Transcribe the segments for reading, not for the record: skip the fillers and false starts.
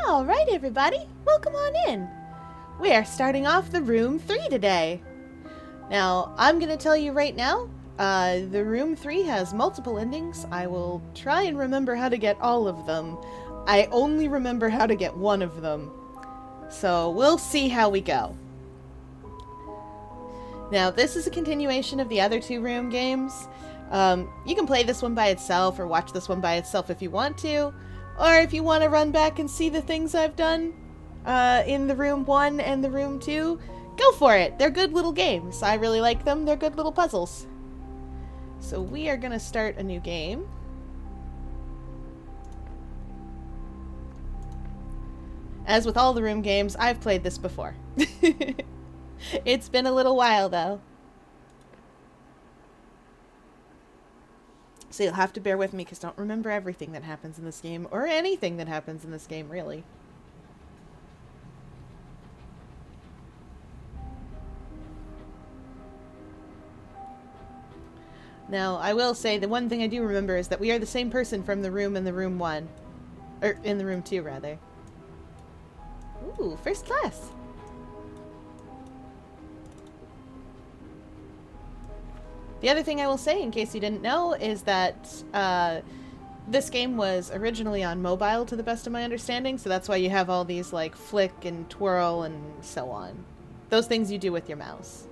Alright everybody, welcome on in. We are starting off the room 3 today. Now, I'm going to tell you right now, the room 3 has multiple endings. I will try and remember how to get all of them. I only remember how to get one of them. So we'll see how we go. Now, this is a continuation of the other 2 room games. You can play this one by itself or watch this one by itself if you want to. Or if you want to run back and see the things I've done in the room 1 and the room 2, go for it. They're good little games. I really like them. They're good little puzzles. So we are going to start a new game. As with all the room games, I've played this before. It's been a little while, though. So you'll have to bear with me because I don't remember everything that happens in this game, or anything that happens in this game, really. Now, I will say the one thing I do remember is that we are the same person from the room in the room 1. Or, in the room 2, rather. Ooh, first class! The other thing I will say, in case you didn't know, is that this game was originally on mobile, to the best of my understanding, so that's why you have all these, like, flick and twirl and so on. Those things you do with your mouse.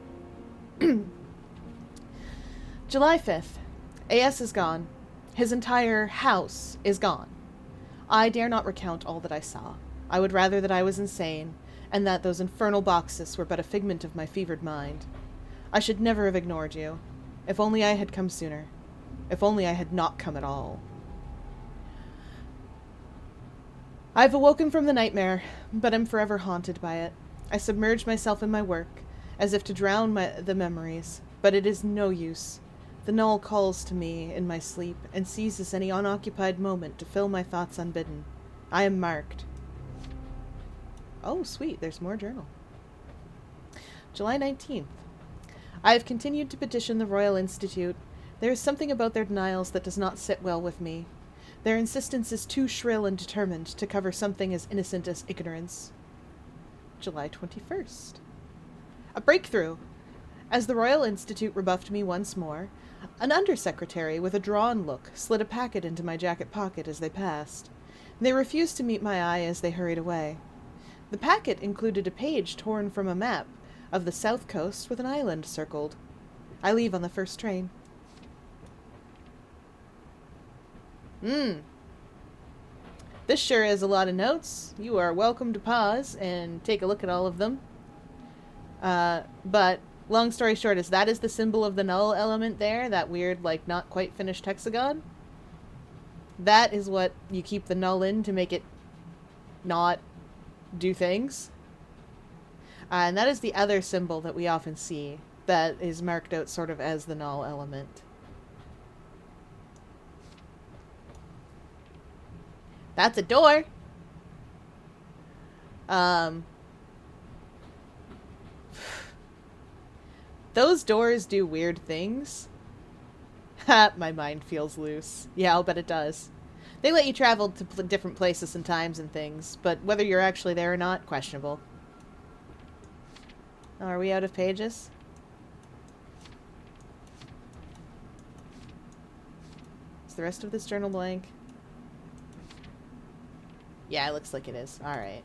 July 5th. A.S. is gone. His entire house is gone. I dare not recount all that I saw. I would rather that I was insane, and that those infernal boxes were but a figment of my fevered mind. I should never have ignored you. If only I had come sooner. If only I had not come at all. I've awoken from the nightmare, but am forever haunted by it. I submerge myself in my work, as if to drown the memories, but it is no use. The null calls to me in my sleep, and seizes any unoccupied moment to fill my thoughts unbidden. I am marked. Oh, sweet, there's more journal. July 19th. I have continued to petition the Royal Institute. There is something about their denials that does not sit well with me. Their insistence is too shrill and determined to cover something as innocent as ignorance. July 21st. A breakthrough! As the Royal Institute rebuffed me once more, an undersecretary with a drawn look slid a packet into my jacket pocket as they passed. They refused to meet my eye as they hurried away. The packet included a page torn from a map of the south coast with an island circled. I leave on the first train. This sure is a lot of notes. You are welcome to pause and take a look at all of them. But long story short is that is the symbol of the null element there, that weird, like, not quite finished hexagon. That is what you keep the null in to make it not do things. And that is the other symbol that we often see that is marked out sort of as the null element. That's a door! Those doors do weird things. Ha, my mind feels loose. Yeah, I'll bet it does. They let you travel to different places and times and things, but whether you're actually there or not, questionable. Oh, are we out of pages? Is the rest of this journal blank? Yeah, it looks like it is. Alright.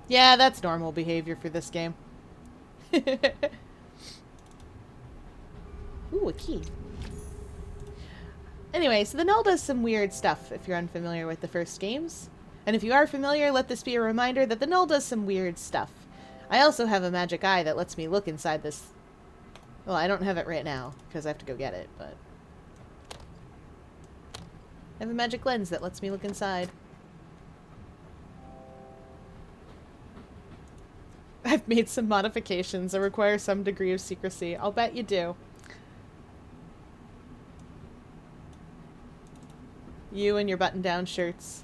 Yeah, that's normal behavior for this game. Ooh, a key. Anyway, so the null does some weird stuff if you're unfamiliar with the first games. And if you are familiar, let this be a reminder that the null does some weird stuff. I also have a magic eye that lets me look inside this. Well, I don't have it right now, because I have to go get it, but I have a magic lens that lets me look inside. I've made some modifications that require some degree of secrecy. I'll bet you do. You and your button-down shirts.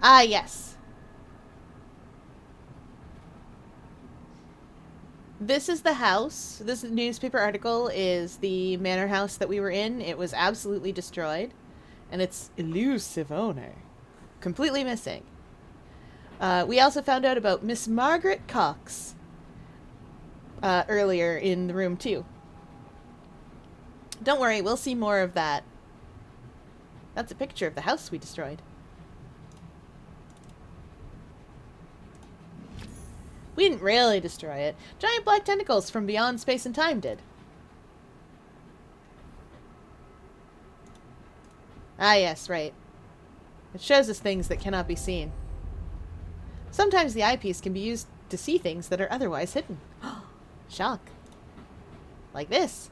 Ah, yes. This is the house. This newspaper article is the manor house that we were in. It was absolutely destroyed. And it's Elusivone. Completely missing. We also found out about Miss Margaret Cox earlier in the room, too. Don't worry, we'll see more of that. That's a picture of the house we destroyed. We didn't really destroy it. Giant black tentacles from beyond space and time did. Ah, yes, right. It shows us things that cannot be seen. Sometimes the eyepiece can be used to see things that are otherwise hidden. Shock. Like this.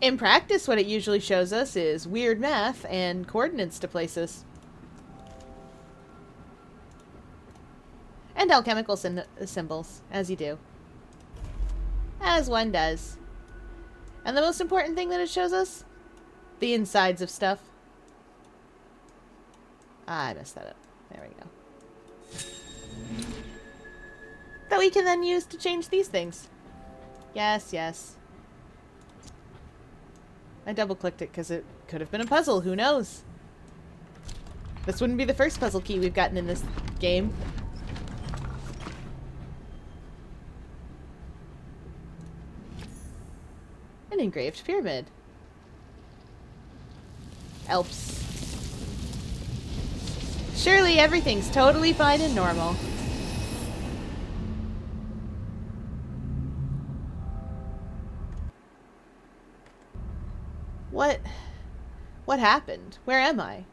In practice, what it usually shows us is weird math and coordinates to places. And alchemical symbols, as you do. As one does. And the most important thing that it shows us? The insides of stuff. Ah, I messed that up. There we go. That we can then use to change these things. Yes, yes. I double-clicked it because it could have been a puzzle. Who knows? This wouldn't be the first puzzle key we've gotten in this game. An engraved pyramid. Elps. Surely everything's totally fine and normal. What happened? Where am I?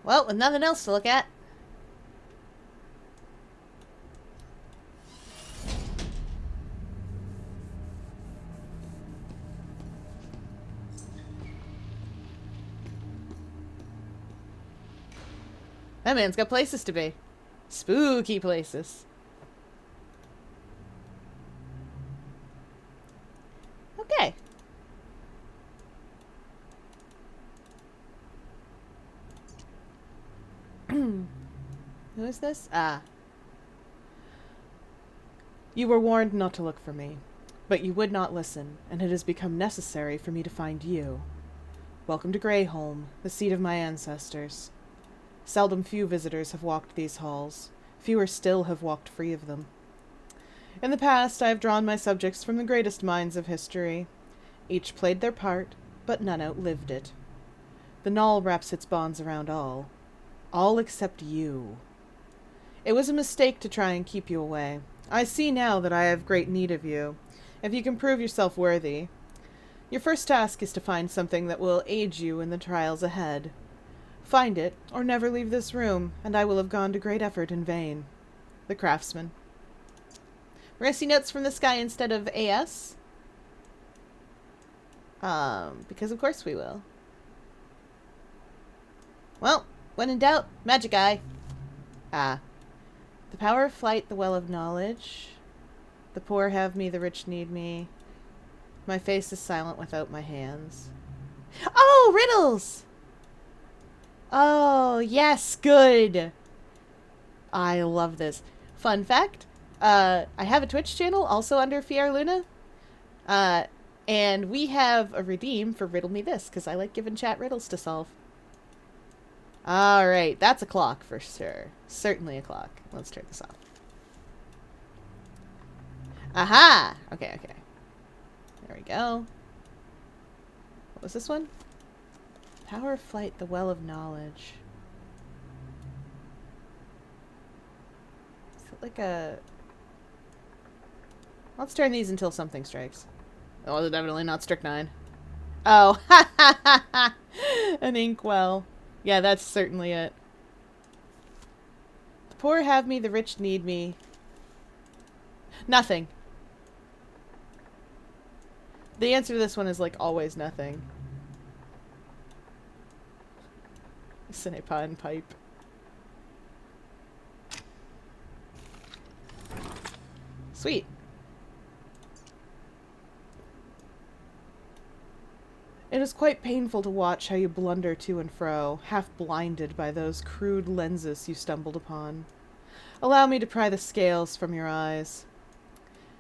Well, with nothing else to look at. That man's got places to be. Spooky places. Okay. Who is this? Ah. You were warned not to look for me, but you would not listen, and it has become necessary for me to find you. Welcome to Greyholm, the seat of my ancestors. Seldom few visitors have walked these halls. Fewer still have walked free of them. In the past, I have drawn my subjects from the greatest minds of history. Each played their part, but none outlived it. The Null wraps its bonds around all. All except you. It was a mistake to try and keep you away. I see now that I have great need of you, if you can prove yourself worthy. Your first task is to find something that will aid you in the trials ahead. Find it, or never leave this room, and I will have gone to great effort in vain. The Craftsman. We're going to see notes from this guy instead of AS. Because of course we will. Well, when in doubt, magic eye. Ah. The power of flight, the well of knowledge. The poor have me, the rich need me. My face is silent without my hands. Oh, riddles! Oh, yes, good. I love this. Fun fact, I have a Twitch channel also under Fyerluna. And we have a redeem for Riddle Me This, because I like giving chat riddles to solve. Alright, that's a clock for sure. Certainly a clock. Let's turn this off. Aha! Okay, okay. There we go. What was this one? Power of flight, the well of knowledge. Is it like a... Let's turn these until something strikes. Oh, it's definitely not strychnine. Oh, ha ha ha ha! An inkwell. Yeah, that's certainly it. The poor have me, the rich need me. Nothing. The answer to this one is like always nothing. Cinepa and pipe. Sweet. It is quite painful to watch how you blunder to and fro, half blinded by those crude lenses you stumbled upon. Allow me to pry the scales from your eyes.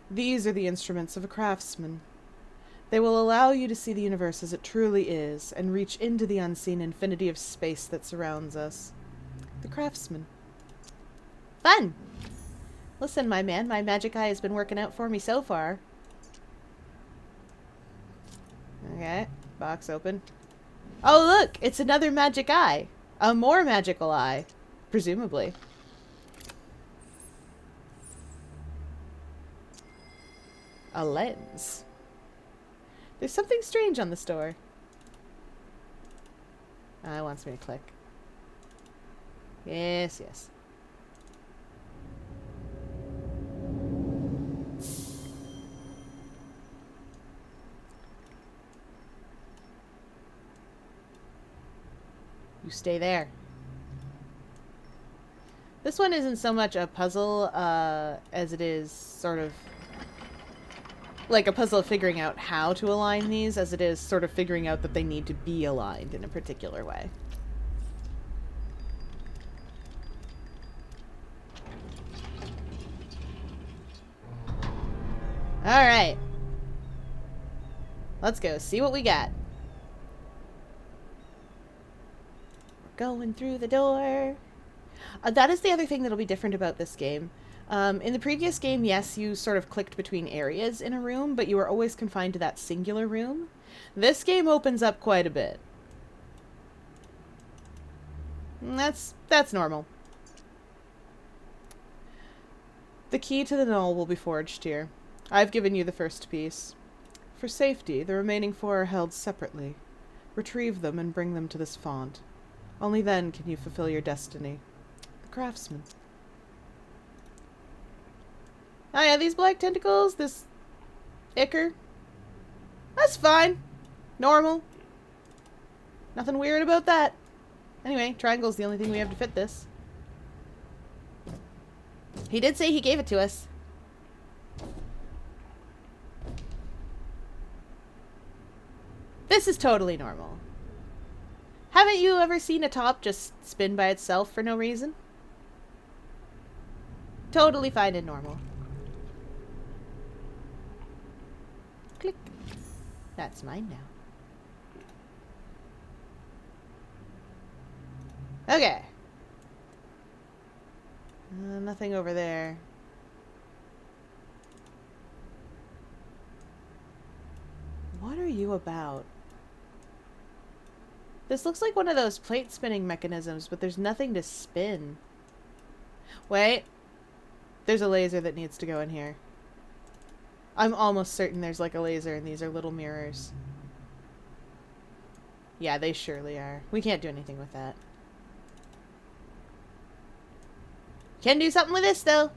These are the instruments of a craftsman. They will allow you to see the universe as it truly is, and reach into the unseen infinity of space that surrounds us. The craftsman. Fun! Listen, my man, my magic eye has been working out for me so far. Okay, box open. Oh, look! It's another magic eye. A more magical eye. Presumably. A lens. There's something strange on the store. It wants me to click. Yes, yes. You stay there. This one isn't so much a puzzle as it is sort of like a puzzle of figuring out how to align these, as it is sort of figuring out that they need to be aligned in a particular way. Alright. Let's go see what we got. We're going through the door. That is the other thing that'll be different about this game. In the previous game, yes, you sort of clicked between areas in a room, but you were always confined to that singular room. This game opens up quite a bit. That's normal. The key to the null will be forged here. I've given you the first piece. For safety, the remaining 4 are held separately. Retrieve them and bring them to this font. Only then can you fulfill your destiny. The Craftsman. Oh yeah, these black tentacles, this ichor. That's fine. Normal. Nothing weird about that. Anyway, triangle's the only thing we have to fit this. He did say he gave it to us. This is totally normal. Haven't you ever seen a top just spin by itself for no reason? Totally fine and normal. Click. That's mine now. Okay. Nothing over there. What are you about? This looks like one of those plate spinning mechanisms, but there's nothing to spin. Wait. There's a laser that needs to go in here. I'm almost certain there's like a laser and these are little mirrors. Yeah, they surely are. We can't do anything with that. Can do something with this, though.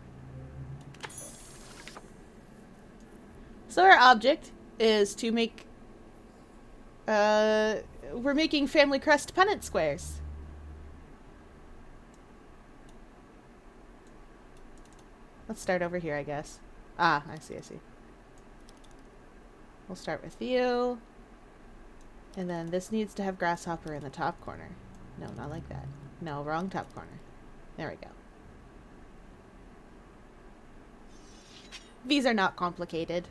So our object is to make... we're making Family Crest Punnett squares. Let's start over here, I guess. Ah, I see, I see. We'll start with you. And then this needs to have grasshopper in the top corner. No, not like that. No, wrong top corner. There we go. These are not complicated.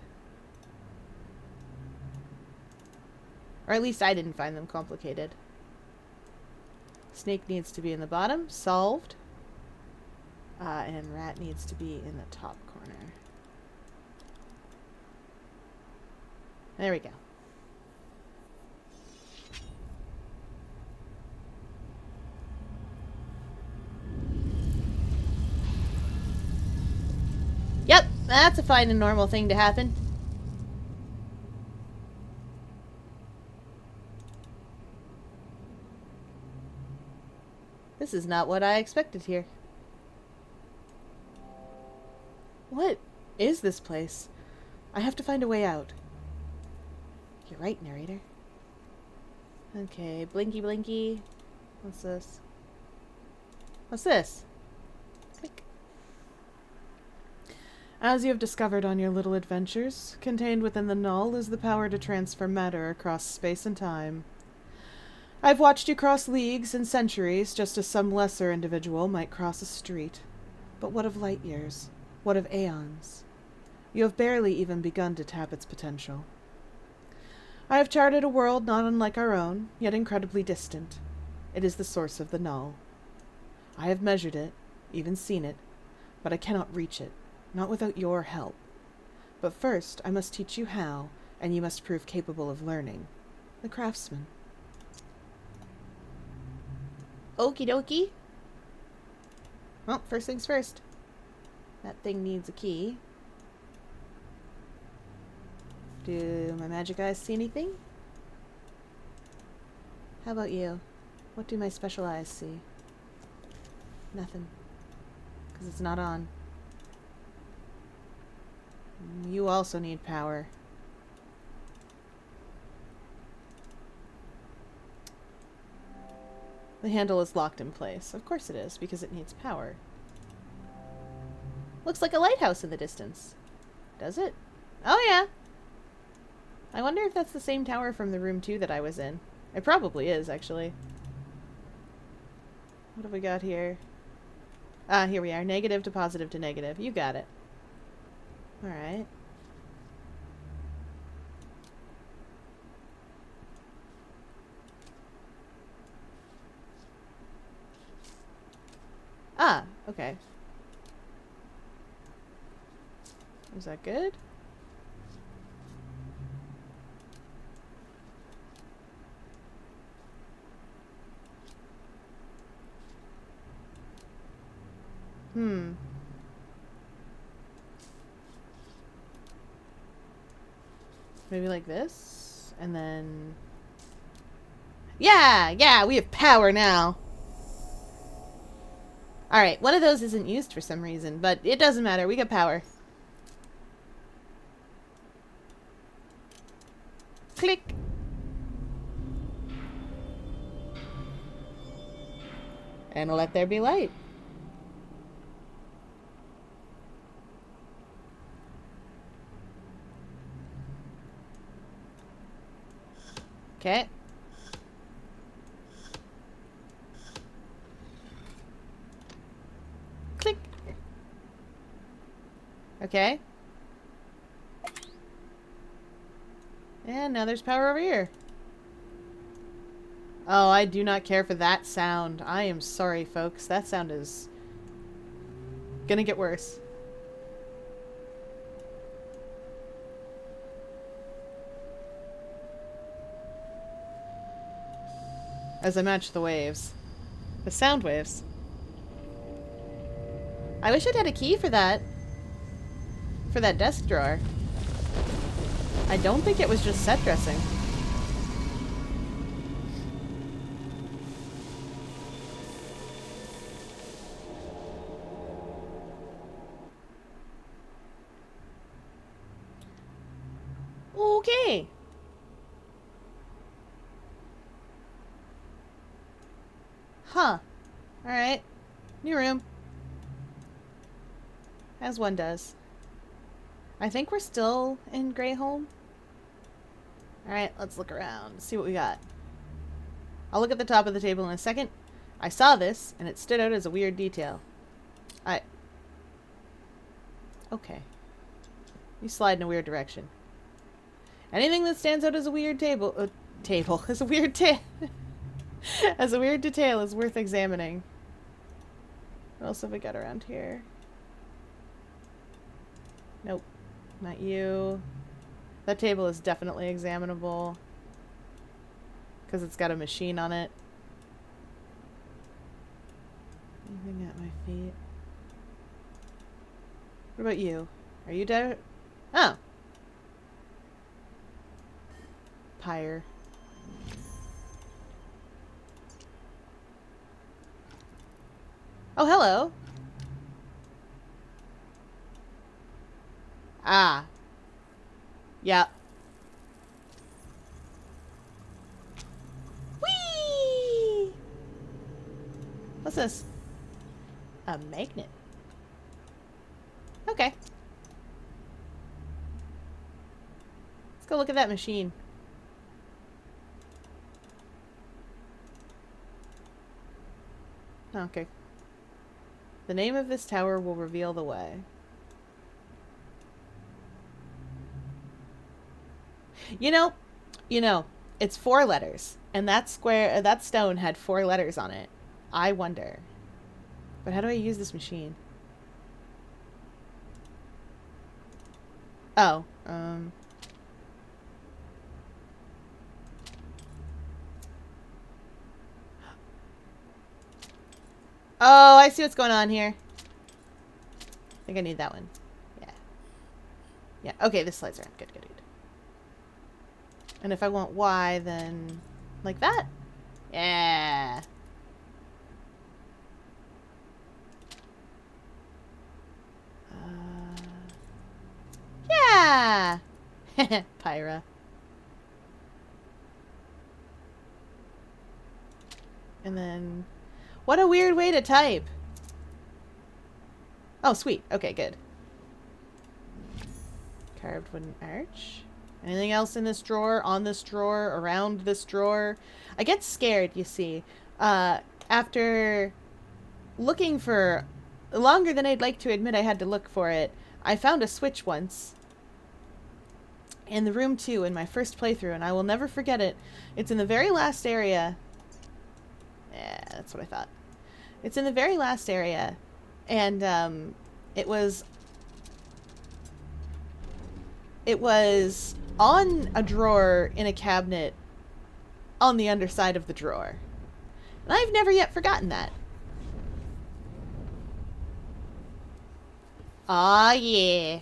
Or at least I didn't find them complicated. Snake needs to be in the bottom. Solved. And rat needs to be in the top corner. There we go. Yep, that's a fine and normal thing to happen. This is not what I expected here. What is this place? I have to find a way out. You're right, narrator. Okay, blinky blinky. What's this? What's this? Click. As you have discovered on your little adventures, contained within the null is the power to transfer matter across space and time. I've watched you cross leagues and centuries just as some lesser individual might cross a street. But what of light years? What of aeons? You have barely even begun to tap its potential. I have charted a world not unlike our own, yet incredibly distant. It is the source of the null. I have measured it, even seen it, but I cannot reach it, not without your help. But first, I must teach you how, and you must prove capable of learning. The Craftsman. Okie dokie. Well, first things first. That thing needs a key. Do my magic eyes see anything? How about you? What do my special eyes see? Nothing. Because it's not on. You also need power. The handle is locked in place. Of course it is, because it needs power. Looks like a lighthouse in the distance. Does it? Oh yeah! I wonder if that's the same tower from the room 2 that I was in. It probably is, actually. What have we got here? Ah, here we are. Negative to positive to negative. You got it. Alright. Ah, okay. Is that good? Maybe like this? And then... Yeah! We have power now! Alright, one of those isn't used for some reason, but it doesn't matter. We got power. Click! And let there be light. Okay. Click. Okay. And now there's power over here. Oh, I do not care for that sound. I am sorry, folks. That sound is gonna get worse. As I match the waves. The sound waves. I wish I'd had a key for that. For that desk drawer. I don't think it was just set dressing. Okay. Huh. Alright. New room. As one does. I think we're still in Greyholm. Alright, let's look around. See what we got. I'll look at the top of the table in a second. I saw this, and it stood out as a weird detail. Okay. You slide in a weird direction. Anything that stands out as a weird as a weird as a weird detail is worth examining. What else have we got around here? Nope. Not you. That table is definitely examinable. Because it's got a machine on it. Anything at my feet? What about you? Are you dead? Oh. Pyre. Oh, hello. Ah. Yeah. Whee! What's this? A magnet. Okay. go look at that machine. Okay. The name of this tower will reveal the way. You know, it's 4 letters. And that that stone had 4 letters on it. I wonder. But how do I use this machine? Oh, Oh, I see what's going on here. I think I need that one. Yeah. Yeah, okay, this slides around. Good, good, good. And if I want Y, then like that? Yeah. Yeah. Pyra. And then, what a weird way to type. Oh, sweet. Okay, good. Carved wooden arch. Anything else in this drawer, on this drawer, around this drawer? I get scared, you see. After looking for longer than I'd like to admit I had to look for it, I found a switch once. In the room 2 in my first playthrough, and I will never forget it. It's in the very last area. Yeah, that's what I thought. It's in the very last area. And it was on a drawer in a cabinet on the underside of the drawer. And I've never yet forgotten that. Aw, yeah.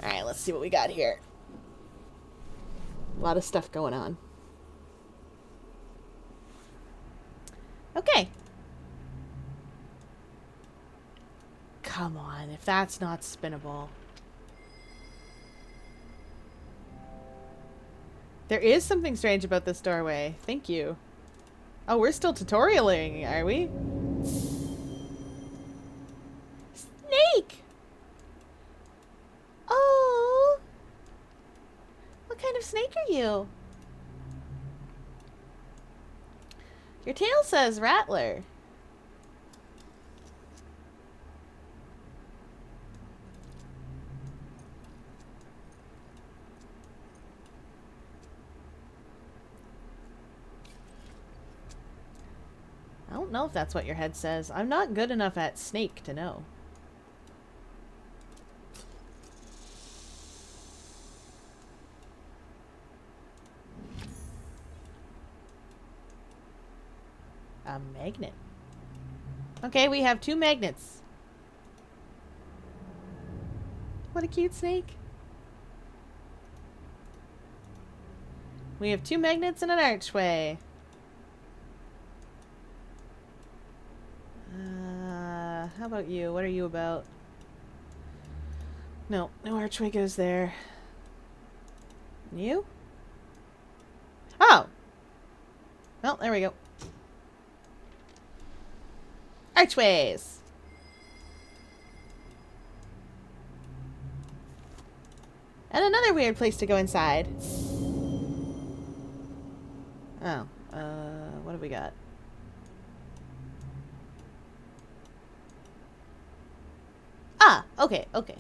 Alright, let's see what we got here. A lot of stuff going on. Okay. Come on, if that's not spinnable. There is something strange about this doorway. Thank you. Oh, we're still tutorialing, are we? Snake! Oh! What kind of snake are you? Your tail says Rattler. I don't know if that's what your head says. I'm not good enough at snake to know. A magnet. Okay, we have 2 magnets. What a cute snake. We have 2 magnets and an archway. How about you? What are you about? No, no archway goes there. You? Oh! Well, there we go. Archways! And another weird place to go inside. Oh, what have we got? Ah, okay, okay.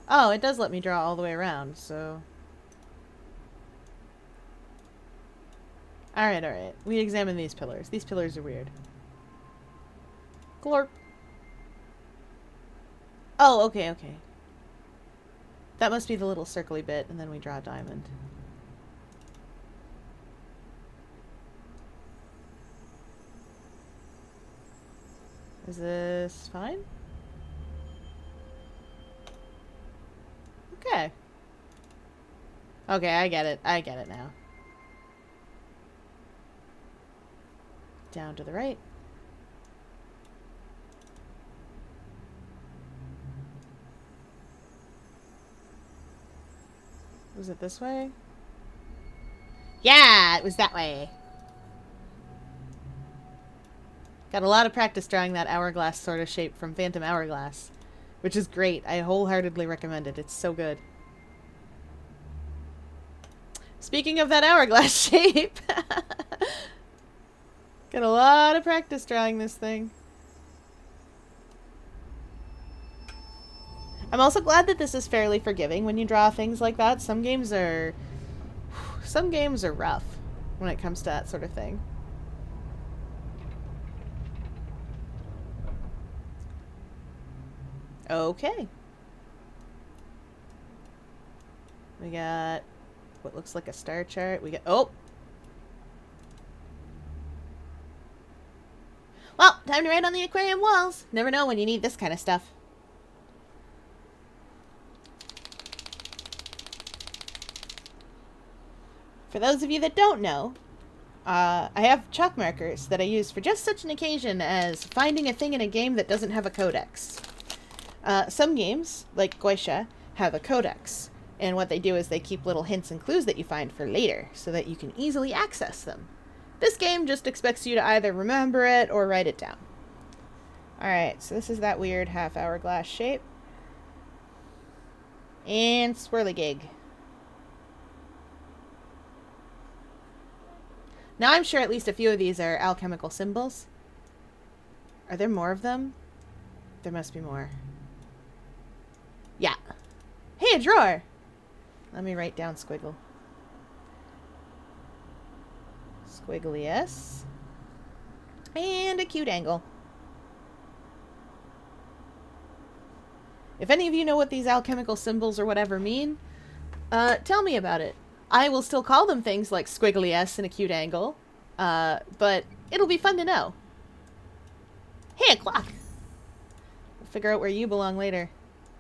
Oh, it does let me draw all the way around, so... Alright, alright. We examine these pillars. These pillars are weird. Glorp. Oh, okay, okay. That must be the little circly bit, and then we draw a diamond. Is this fine? Okay. Okay, I get it. I get it now. Down to the right. Was it this way? Yeah, it was that way. Got a lot of practice drawing that hourglass sort of shape from Phantom Hourglass, which is great. I wholeheartedly recommend it. It's so good. Speaking of that hourglass shape, got a lot of practice drawing this thing. I'm also glad that this is fairly forgiving when you draw things like that. Some games are rough when it comes to that sort of thing. Okay. We got what looks like a star chart. We got... Oh! Well, time to write on the aquarium walls. Never know when you need this kind of stuff. For those of you that don't know, I have chalk markers that I use for just such an occasion as finding a thing in a game that doesn't have a codex. Some games, like Goisha, have a codex, and what they do is they keep little hints and clues that you find for later, so that you can easily access them. This game just expects you to either remember it or write it down. Alright, so this is that weird half-hourglass shape. And swirligig. Now I'm sure at least a few of these are alchemical symbols. Are there more of them? There must be more. Yeah. Hey, a drawer! Let me write down squiggle. Squiggly S. And a cute angle. If any of you know what these alchemical symbols or whatever mean, tell me about it. I will still call them things like squiggly S and a cute angle, but it'll be fun to know. Hey, a clock! We'll figure out where you belong later.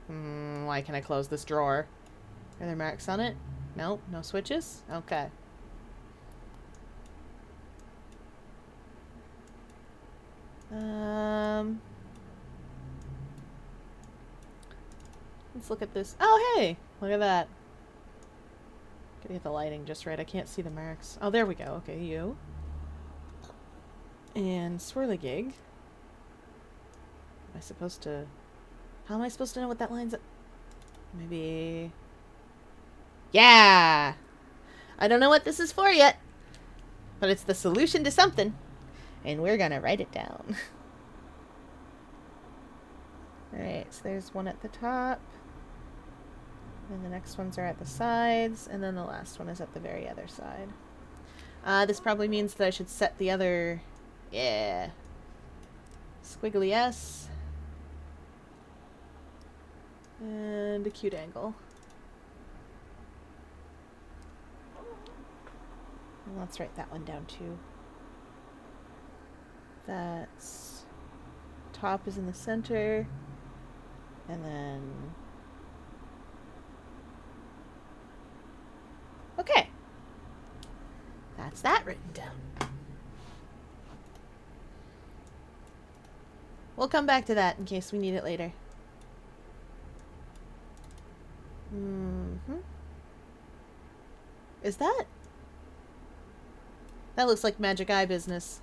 Why can I close this drawer? Are there marks on it? Nope, no switches? Okay. Let's look at this. Oh, hey! Look at that. Gotta get the lighting just right. I can't see the marks. Oh, there we go. Okay, you. And swirligig. Am I supposed to... How am I supposed to know what that line's up? Maybe... Yeah! I don't know what this is for yet. But it's the solution to something. And we're gonna write it down. Alright, so there's one at the top. And the next ones are at the sides. And then the last one is at the very other side. This probably means that I should set the other... Yeah. Squiggly S. And a cute angle. And let's write that one down too. That's... Top is in the center. And then... Okay. That's that written down. We'll come back to that in case we need it later. Is that? That looks like magic eye business.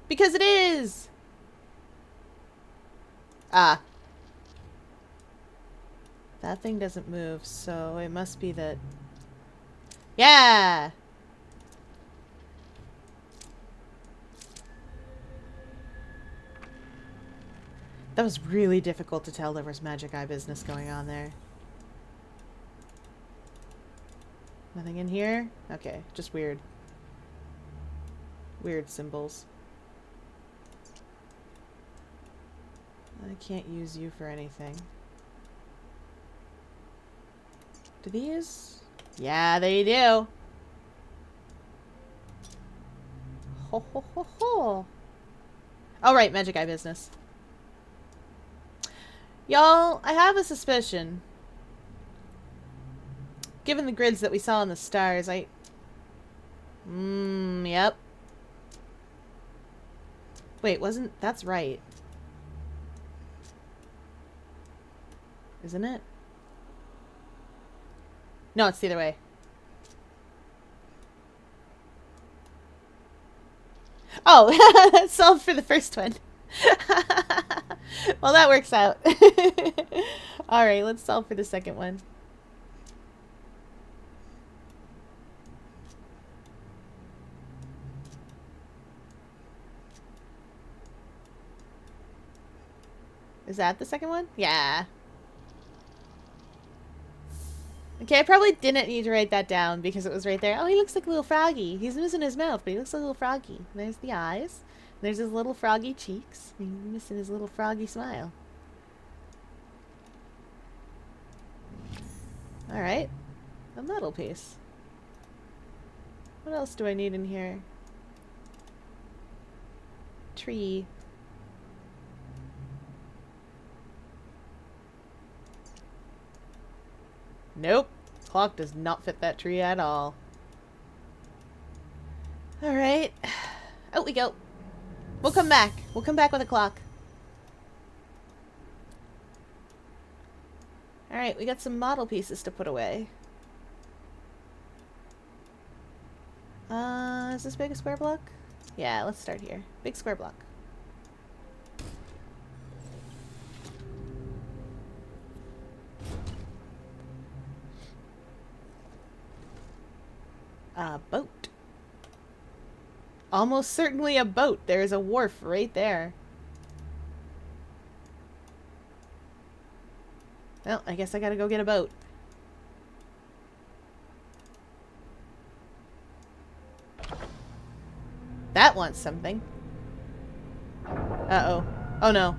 Because it is! Ah. That thing doesn't move, so it must be that... Yeah! That was really difficult to tell there was magic eye business going on there. Nothing in here? Okay, just weird. Weird symbols. I can't use you for anything. Do these? Yeah, they do. Ho ho ho ho. All right, magic eye business. Y'all, I have a suspicion. Given the grids that we saw in the stars, yep. Wait, that's right. Isn't it? No, it's the other way. Oh, that's solved for the first one. Well, that works out. Alright, let's solve for the second one. Is that the second one? Yeah. Okay, I probably didn't need to write that down because it was right there. Oh, he looks like a little froggy. He's missing his mouth, but he looks like a little froggy. There's the eyes. There's his little froggy cheeks. He's missing his little froggy smile. Alright. A metal piece. What else do I need in here? Tree. Nope. Clock does not fit that tree at all. Alright. Out we go. We'll come back. We'll come back with a clock. Alright, we got some model pieces to put away. Is this big a square block? Yeah, let's start here. Big square block. A boat. Almost certainly a boat. There's a wharf right there. Well, I guess I gotta go get a boat. That wants something. Uh-oh. Oh no.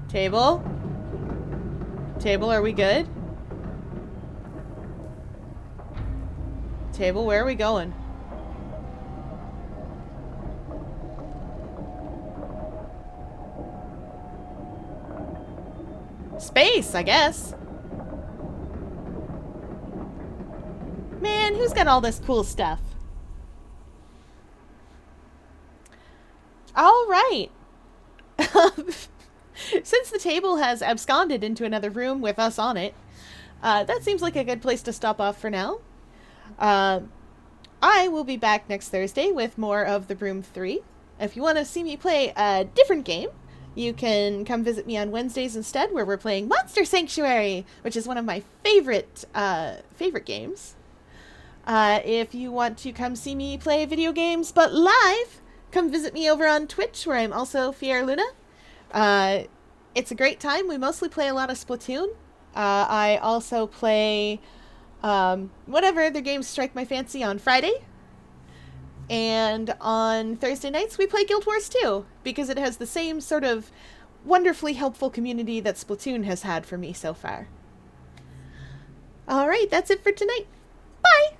Table? Table, are we good? Table, where are we going? Space, I guess. Man, who's got all this cool stuff? All right. Since the table has absconded into another room with us on it, that seems like a good place to stop off for now. I will be back next Thursday with more of The Broom 3. If you want to see me play a different game, you can come visit me on Wednesdays instead, where we're playing Monster Sanctuary, which is one of my favorite games. If you want to come see me play video games, but live, come visit me over on Twitch, where I'm also Fyerluna. It's a great time. We mostly play a lot of Splatoon. I also play whatever other games strike my fancy on Friday. And on Thursday nights, we play Guild Wars 2, because it has the same sort of wonderfully helpful community that Splatoon has had for me so far. Alright, that's it for tonight. Bye!